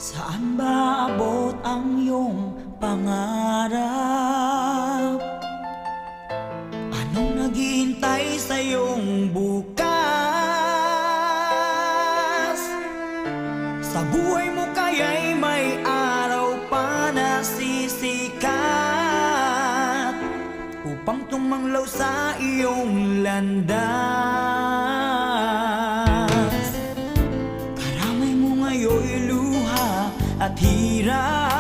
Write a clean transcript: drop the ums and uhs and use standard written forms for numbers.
Saan ba abot ang iyong pangarap? Anong naghihintay sa iyong bukas? Sa buhay mo kaya'y may araw pa na sisikat upang tumanglaw sa iyong landas. Karamay mo ngayon'y luha at hirap,